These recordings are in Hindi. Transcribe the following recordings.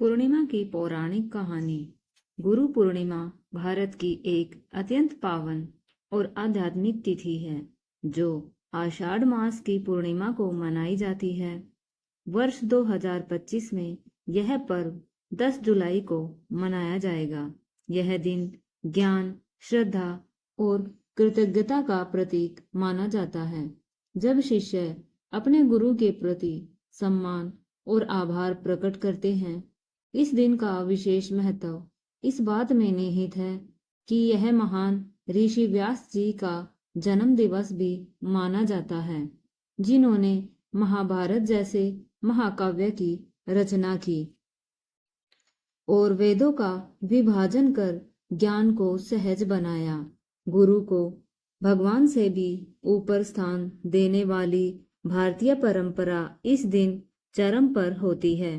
पूर्णिमा की पौराणिक कहानी। गुरु पूर्णिमा भारत की एक अत्यंत पावन और आध्यात्मिक तिथि है जो आषाढ़ मास की पूर्णिमा को मनाई जाती है। वर्ष 2025 में यह पर्व 10 जुलाई को मनाया जाएगा। यह दिन ज्ञान, श्रद्धा और कृतज्ञता का प्रतीक माना जाता है। जब शिष्य अपने गुरु के प्रति सम्मान और आभार प्रकट करते हैं। इस दिन का विशेष महत्व इस बात में निहित है कि यह महान ऋषि व्यास जी का जन्म दिवस भी माना जाता है, जिन्होंने महाभारत जैसे महाकाव्य की रचना की और वेदों का विभाजन कर ज्ञान को सहज बनाया। गुरु को भगवान से भी ऊपर स्थान देने वाली भारतीय परंपरा इस दिन चरम पर होती है।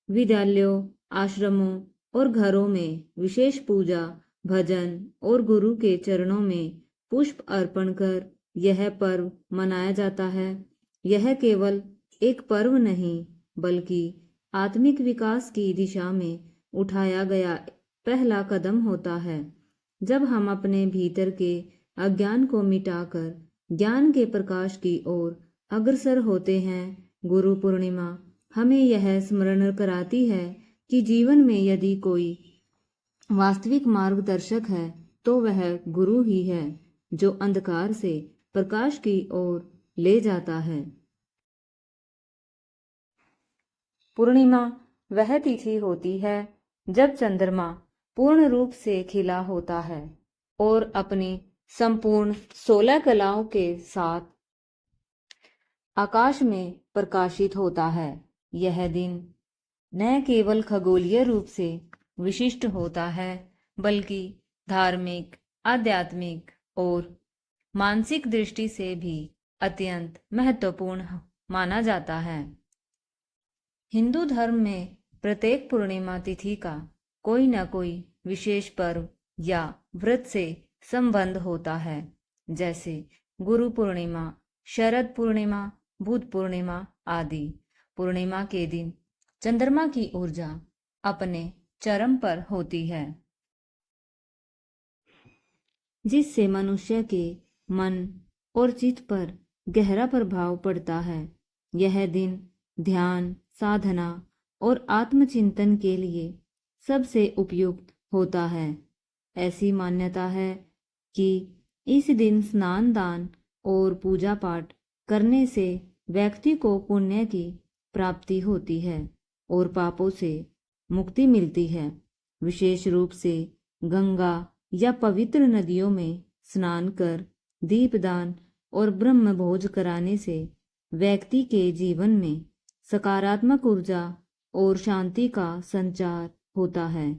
विद्यालयों, आश्रमों और घरों में विशेष पूजा, भजन और गुरु के चरणों में पुष्प अर्पण कर यह पर्व मनाया जाता है। यह केवल एक पर्व नहीं बल्कि आत्मिक विकास की दिशा में उठाया गया पहला कदम होता है। जब हम अपने भीतर के अज्ञान को मिटाकर ज्ञान के प्रकाश की ओर अग्रसर होते हैं। गुरु पूर्णिमा हमें यह स्मरण कराती है कि जीवन में यदि कोई वास्तविक मार्गदर्शक है तो वह गुरु ही है, जो अंधकार से प्रकाश की ओर ले जाता है। पूर्णिमा वह तिथि होती है जब चंद्रमा पूर्ण रूप से खिला होता है और अपनी संपूर्ण 16 कलाओं के साथ आकाश में प्रकाशित होता है। यह दिन न केवल खगोलीय रूप से विशिष्ट होता है बल्कि धार्मिक, आध्यात्मिक और मानसिक दृष्टि से भी अत्यंत महत्वपूर्ण माना जाता है। हिंदू धर्म में प्रत्येक पूर्णिमा तिथि का कोई न कोई विशेष पर्व या व्रत से संबंध होता है, जैसे गुरु पूर्णिमा, शरद पूर्णिमा, बुद्ध पूर्णिमा आदि। पूर्णिमा के दिन चंद्रमा की ऊर्जा अपने चरम पर होती है, जिससे मनुष्य के मन और चित्त पर गहरा प्रभाव पड़ता है। यह दिन ध्यान, साधना और आत्मचिंतन के लिए सबसे उपयुक्त होता है। ऐसी मान्यता है कि इस दिन स्नान, दान और पूजा पाठ करने से व्यक्ति को पुण्य की प्राप्ति होती है और पापों से मुक्ति मिलती है। विशेष रूप से गंगा या पवित्र नदियों में स्नान कर दीपदान और ब्रह्म भोज कराने से व्यक्ति के जीवन में सकारात्मक ऊर्जा और शांति का संचार होता है।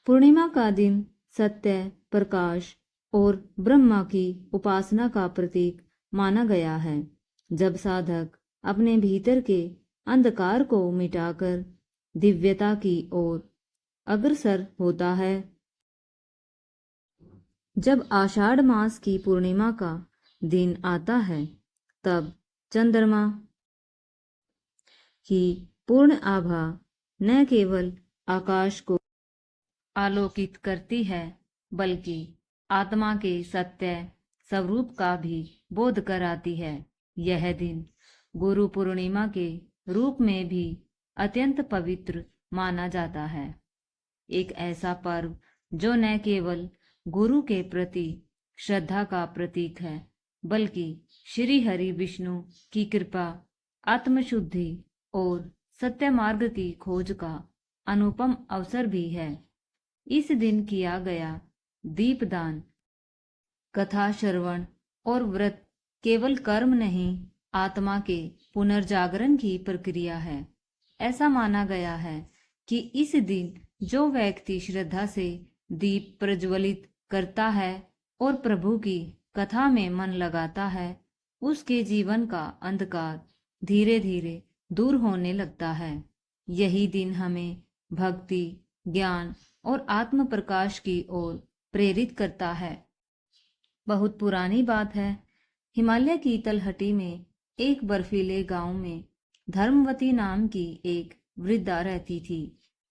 पूर्णिमा का दिन सत्य, प्रकाश और ब्रह्मा की उपासना का प्रतीक माना गया है। जब साधक अपने भीतर के अंधकार को मिटाकर दिव्यता की ओर अग्रसर होता है। जब आषाढ़ मास की पूर्णिमा का दिन आता है, तब चंद्रमा की पूर्ण आभा न केवल आकाश को आलोकित करती है बल्कि आत्मा के सत्य स्वरूप का भी बोध कराती है। यह दिन गुरु पूर्णिमा के रूप में भी अत्यंत पवित्र माना जाता है। एक ऐसा पर्व जो न केवल गुरु के प्रति श्रद्धा का प्रतीक है बल्कि श्री हरि विष्णु की कृपा, आत्मशुद्धि और सत्य मार्ग की खोज का अनुपम अवसर भी है। इस दिन किया गया दीपदान, कथा श्रवण और व्रत केवल कर्म नहीं, आत्मा के पुनर्जागरण की प्रक्रिया है। ऐसा माना गया है कि इस दिन जो व्यक्ति श्रद्धा से दीप प्रज्वलित करता है और प्रभु की कथा में मन लगाता है, उसके जीवन का अंधकार धीरे धीरे दूर होने लगता है। यही दिन हमें भक्ति, ज्ञान और आत्म प्रकाश की ओर प्रेरित करता है। बहुत पुरानी बात है, हिमालय की तलहटी में एक बर्फीले गांव में धर्मवती नाम की एक वृद्धा रहती थी।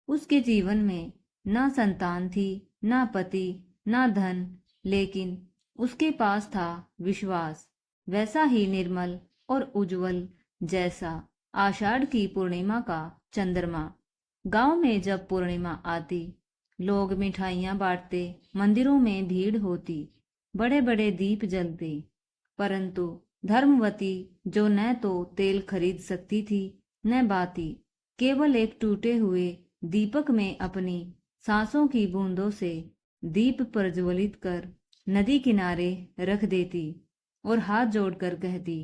उसके जीवन में ना संतान थी, ना पति, ना धन, लेकिन उसके पास था विश्वास, वैसा ही निर्मल और उज्जवल जैसा आषाढ़ की पूर्णिमा का चंद्रमा। गांव में जब पूर्णिमा आती, लोग मिठाइयां बांटते, मंदिरों में भीड़ होती, बड़े बड़े दीप जलते, परंतु धर्मवती, जो न तो तेल खरीद सकती थी न बाती, केवल एक टूटे हुए दीपक में अपनी सांसों की बूंदों से दीप प्रज्वलित कर नदी किनारे रख देती और हाथ जोड़कर कहती,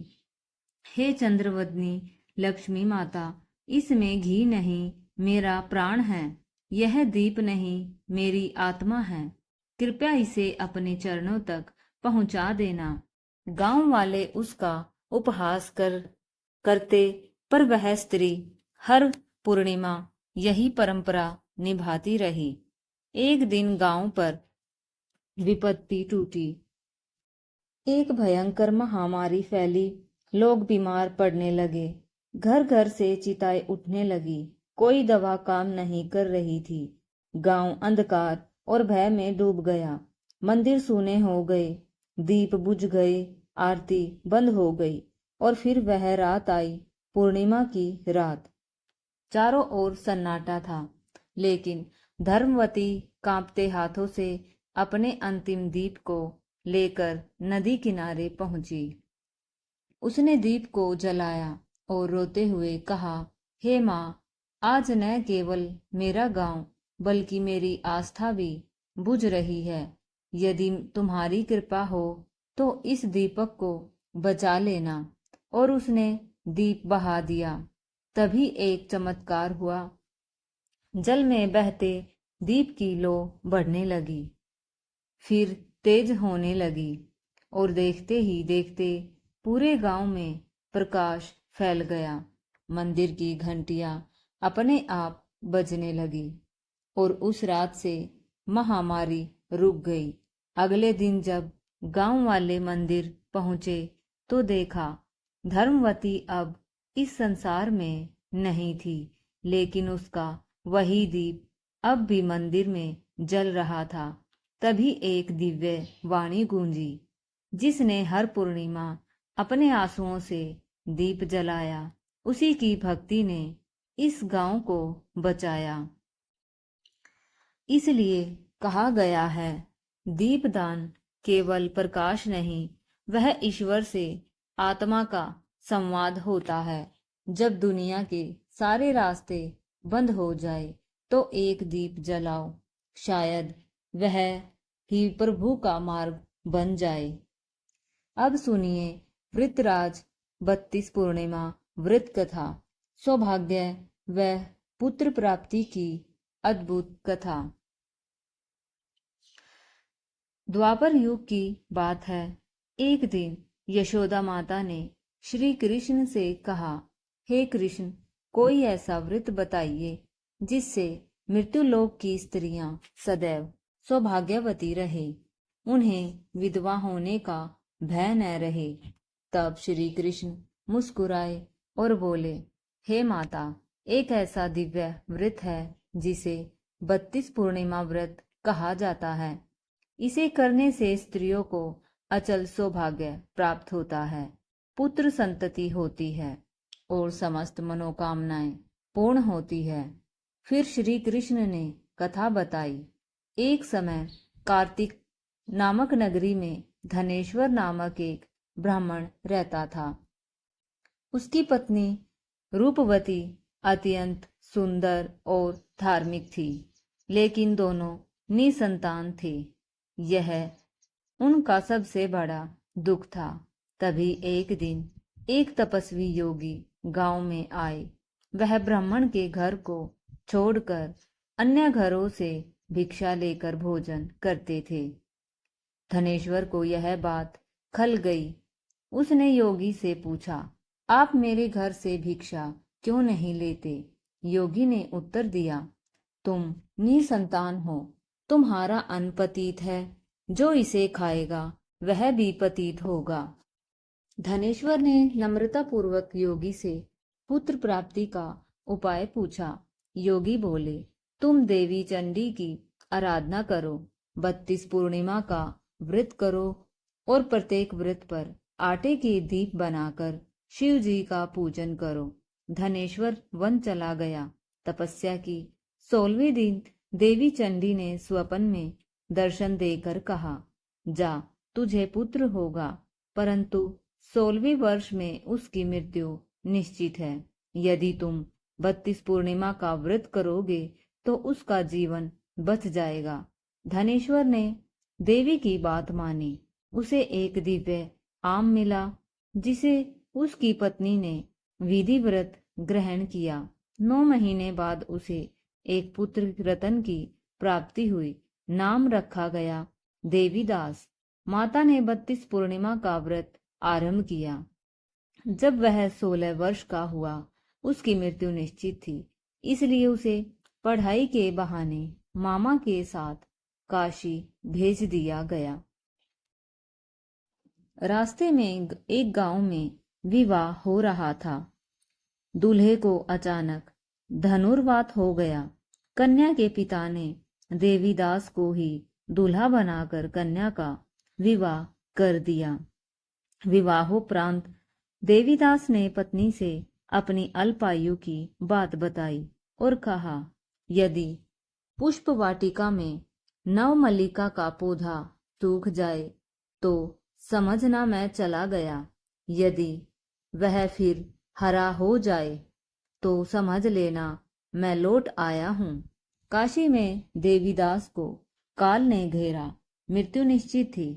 हे चंद्रवदनी लक्ष्मी माता, इसमें घी नहीं, मेरा प्राण है। यह दीप नहीं, मेरी आत्मा है। कृपया इसे अपने चरणों तक पहुंचा देना। गांव वाले उसका उपहास करते, पर वह स्त्री हर पूर्णिमा यही परंपरा निभाती रही। एक दिन गांव पर विपत्ति टूटी। एक भयंकर महामारी फैली, लोग बीमार पड़ने लगे, घर घर से चिताएं उठने लगी, कोई दवा काम नहीं कर रही थी। गांव अंधकार और भय में डूब गया। मंदिर सूने हो गए, दीप बुझ गए, आरती बंद हो गई, और फिर वह रात आई, पूर्णिमा की रात। चारों ओर सन्नाटा था, लेकिन धर्मवती कांपते हाथों से अपने अंतिम दीप को लेकर नदी किनारे पहुंची। उसने दीप को जलाया और रोते हुए कहा, हे माँ, आज न केवल मेरा गांव बल्कि मेरी आस्था भी बुझ रही है। यदि तुम्हारी कृपा हो तो इस दीपक को बचा लेना। और उसने दीप बहा दिया। तभी एक चमत्कार हुआ। जल में बहते दीप की लो बढ़ने लगी, फिर तेज होने लगी, और देखते ही देखते पूरे गांव में प्रकाश फैल गया। मंदिर की घंटियां अपने आप बजने लगी, और उस रात से महामारी रुक गई। अगले दिन जब गांव वाले मंदिर पहुंचे तो देखा, धर्मवती अब इस संसार में नहीं थी, लेकिन उसका वही दीप अब भी मंदिर में जल रहा था। तभी एक दिव्य वाणी गूंजी, जिसने हर पूर्णिमा अपने आंसुओं से दीप जलाया, उसी की भक्ति ने इस गांव को बचाया। इसलिए कहा गया है, दीपदान केवल प्रकाश नहीं, वह ईश्वर से आत्मा का संवाद होता है। जब दुनिया के सारे रास्ते बंद हो जाए तो एक दीप जलाओ, शायद वह ही प्रभु का मार्ग बन जाए। अब सुनिए वृतराज 32 पूर्णिमा व्रत कथा, सौभाग्य व पुत्र प्राप्ति की अद्भुत कथा। द्वापर युग की बात है। एक दिन यशोदा माता ने श्री कृष्ण से कहा, हे कृष्ण, कोई ऐसा व्रत बताइए जिससे मृत्युलोक की स्त्रियां सदैव सौभाग्यवती रहे, उन्हें विधवा होने का भय न रहे। तब श्री कृष्ण मुस्कुराए और बोले, हे माता, एक ऐसा दिव्य व्रत है जिसे 32 पूर्णिमा व्रत कहा जाता है। इसे करने से स्त्रियों को अचल सौभाग्य प्राप्त होता है, पुत्र संतति होती है और समस्त मनोकामनाएं पूर्ण होती है। फिर श्री कृष्ण ने कथा बताई। एक समय कार्तिक नामक नगरी में धनेश्वर नामक एक ब्राह्मण रहता था। उसकी पत्नी रूपवती अत्यंत सुंदर और धार्मिक थी, लेकिन दोनों निसंतान थे। यह उनका सबसे बड़ा दुख था। तभी एक दिन एक तपस्वी योगी गांव में आए। वह ब्राह्मण के घर को छोड़कर अन्य घरों से भिक्षा लेकर भोजन करते थे। धनेश्वर को यह बात खल गई। उसने योगी से पूछा, आप मेरे घर से भिक्षा क्यों नहीं लेते? योगी ने उत्तर दिया, तुम निसंतान हो, तुम्हारा अन्न पतित है, जो इसे खाएगा वह भी पतित होगा। धनेश्वर ने नम्रता पूर्वक योगी से पुत्र प्राप्ति का उपाय पूछा। योगी बोले, तुम देवी चंडी की आराधना करो, 32 पूर्णिमा का व्रत करो और प्रत्येक व्रत पर आटे के दीप बनाकर शिव जी का पूजन करो। धनेश्वर वन चला गया, तपस्या की। 16वें दिन देवी चंडी ने स्वप्न में दर्शन देकर कहा, जा, तुझे पुत्र होगा, परंतु 16वें वर्ष में उसकी मृत्यु निश्चित है। यदि तुम 32 पूर्णिमा का व्रत करोगे तो उसका जीवन बच जाएगा। धनेश्वर ने देवी की बात मानी। उसे एक दिव्य आम मिला, जिसे उसकी पत्नी ने विधि व्रत ग्रहण किया। 9 महीने बाद उसे एक पुत्र रतन की प्राप्ति हुई। नाम रखा गया देवीदास। माता ने 32 पूर्णिमा का व्रत आरंभ किया। जब वह 16 वर्ष का हुआ, उसकी मृत्यु निश्चित थी, इसलिए उसे पढ़ाई के बहाने मामा के साथ काशी भेज दिया गया। रास्ते में एक गांव में विवाह हो रहा था। दूल्हे को अचानक धनुर्वात हो गया। कन्या के पिता ने देवीदास को ही दूल्हा बनाकर कन्या का विवाह कर दिया। विवाहोपरांत देवीदास ने पत्नी से अपनी अल्पायु की बात बताई और कहा, यदि पुष्प वाटिका में नवमल्लिका का पौधा सूख जाए तो समझना मैं चला गया, यदि वह फिर हरा हो जाए तो समझ लेना मैं लौट आया हूँ। काशी में देवीदास को काल ने घेरा, मृत्यु निश्चित थी।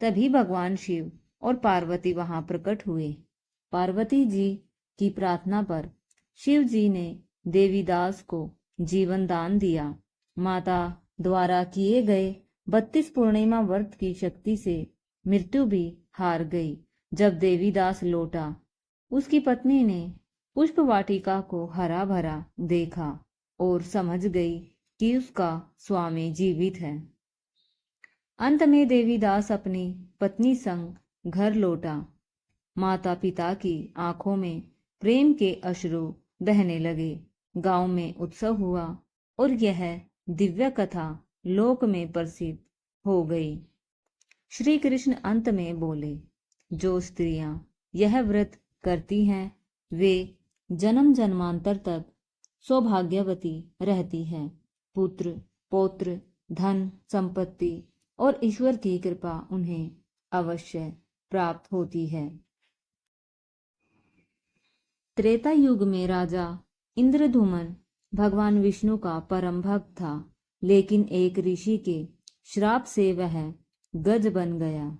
तभी भगवान शिव और पार्वती वहां प्रकट हुए। पार्वती जी की प्रार्थना पर शिव जी ने देवीदास को जीवन दान दिया। माता द्वारा किए गए 32 पूर्णिमा व्रत की शक्ति से मृत्यु भी हार गई। जब देवीदास लौटा, उसकी पत्नी ने पुष्प वाटिका को हरा भरा देखा और समझ गई कि उसका स्वामी जीवित है। अंत में देवीदास अपनी पत्नी संग घर लौटा। माता पिता की आंखों में प्रेम के अश्रु बहने लगे। गांव में उत्सव हुआ और यह दिव्य कथा लोक में प्रसिद्ध हो गई। श्री कृष्ण अंत में बोले, जो स्त्रियां यह व्रत करती हैं वे जन्म जन्मांतर तक सौभाग्यवती रहती हैं। पुत्र, पौत्र, धन, संपत्ति और ईश्वर की कृपा उन्हें अवश्य प्राप्त होती है। त्रेता युग में राजा इंद्रधुमन भगवान विष्णु का परम भक्त था, लेकिन एक ऋषि के श्राप से वह गज बन गया।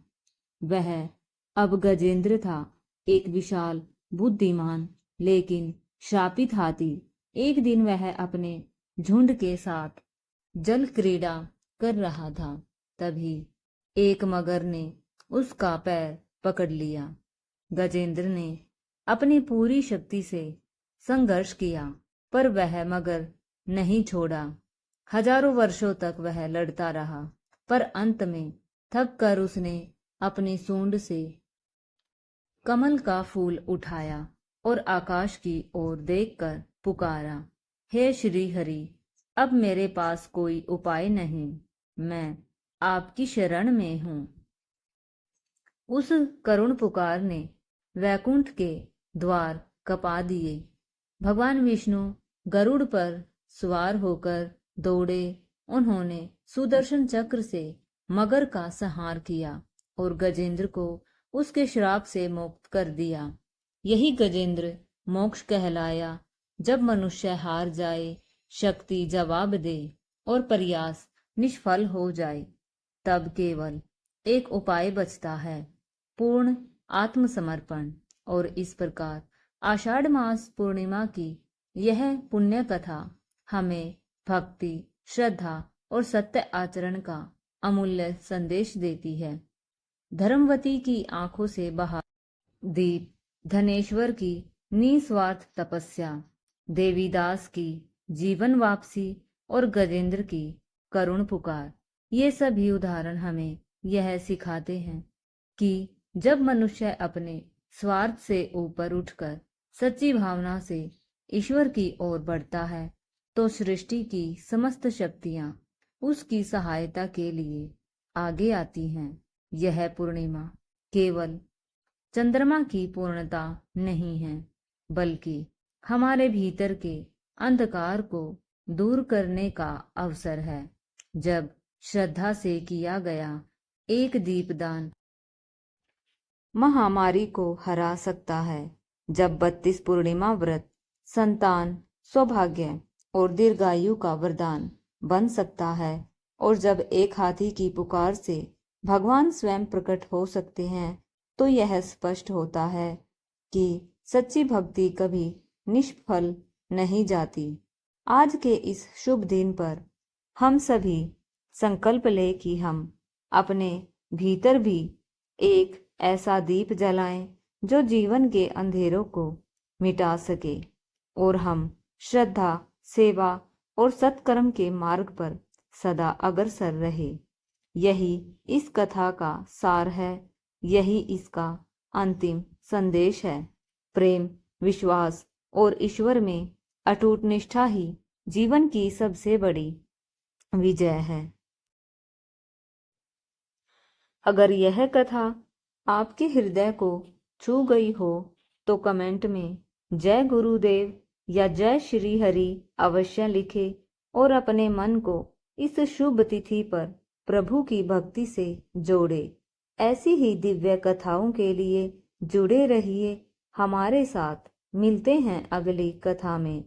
वह अब गजेंद्र था, एक विशाल बुद्धिमान लेकिन श्रापित हाथी। एक दिन वह अपने झुंड के साथ जल क्रीड़ा कर रहा था। तभी एक मगर ने उसका पैर पकड़ लिया। गजेंद्र ने अपनी पूरी शक्ति से संघर्ष किया, पर वह मगर नहीं छोड़ा। हजारों वर्षों तक वह लड़ता रहा, पर अंत में थक कर उसने अपनी सूंड से कमल का फूल उठाया और आकाश की ओर देखकर पुकारा, हे श्री हरि, अब मेरे पास कोई उपाय नहीं, मैं आपकी शरण में हूँ। उस करुण पुकार ने वैकुंठ के द्वार कपा दिए। भगवान विष्णु गरुड़ पर सवार होकर दौड़े। उन्होंने सुदर्शन चक्र से मगर का संहार किया और गजेंद्र को उसके श्राप से मुक्त कर दिया। यही गजेंद्र मोक्ष कहलाया। जब मनुष्य हार जाए, शक्ति जवाब दे और प्रयास निष्फल हो जाए, तब केवल एक उपाय बचता है, पूर्ण आत्मसमर्पण। और इस प्रकार आषाढ़ मास पूर्णिमा की यह पुण्य कथा हमें भक्ति, श्रद्धा और सत्य आचरण का अमूल्य संदेश देती है। धर्मवती की आंखों से बहा दीप, धनेश्वर की निस्वार्थ तपस्या, देवीदास की जीवन वापसी और गजेंद्र की करुण पुकार, ये सभी उदाहरण हमें यह सिखाते हैं कि जब मनुष्य अपने स्वार्थ से ऊपर उठकर सच्ची भावना से ईश्वर की ओर बढ़ता है तो सृष्टि की समस्त शक्तियां उसकी सहायता के लिए आगे आती हैं। यह पूर्णिमा केवल चंद्रमा की पूर्णता नहीं है, बल्कि हमारे भीतर के अंधकार को दूर करने का अवसर है। जब श्रद्धा से किया गया एक दीपदान महामारी को हरा सकता है, जब 32 पूर्णिमा व्रत संतान, सौभाग्य और दीर्घायु का वरदान बन सकता है, और जब एक हाथी की पुकार से भगवान स्वयं प्रकट हो सकते हैं, तो यह स्पष्ट होता है कि सच्ची भक्ति कभी निष्फल नहीं जाती। आज के इस शुभ दिन पर हम सभी संकल्प ले कि हम अपने भीतर भी एक ऐसा दीप जलाएं जो जीवन के अंधेरों को मिटा सके, और हम श्रद्धा, सेवा और सत्कर्म के मार्ग पर सदा अग्रसर रहे। यही इस कथा का सार है, यही इसका अंतिम संदेश है। प्रेम, विश्वास और ईश्वर में अटूट निष्ठा ही जीवन की सबसे बड़ी विजय है। अगर यह कथा आपके हृदय को छू गई हो तो कमेंट में जय गुरुदेव या जय श्री हरि अवश्य लिखे, और अपने मन को इस शुभ तिथि पर प्रभु की भक्ति से जोड़े। ऐसी ही दिव्य कथाओं के लिए जुड़े रहिए हमारे साथ। मिलते हैं अगली कथा में।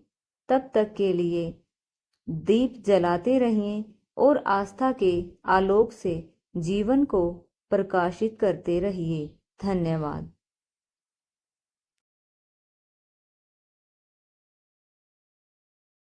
तब तक के लिए दीप जलाते रहिए और आस्था के आलोक से जीवन को प्रकाशित करते रहिए। धन्यवाद।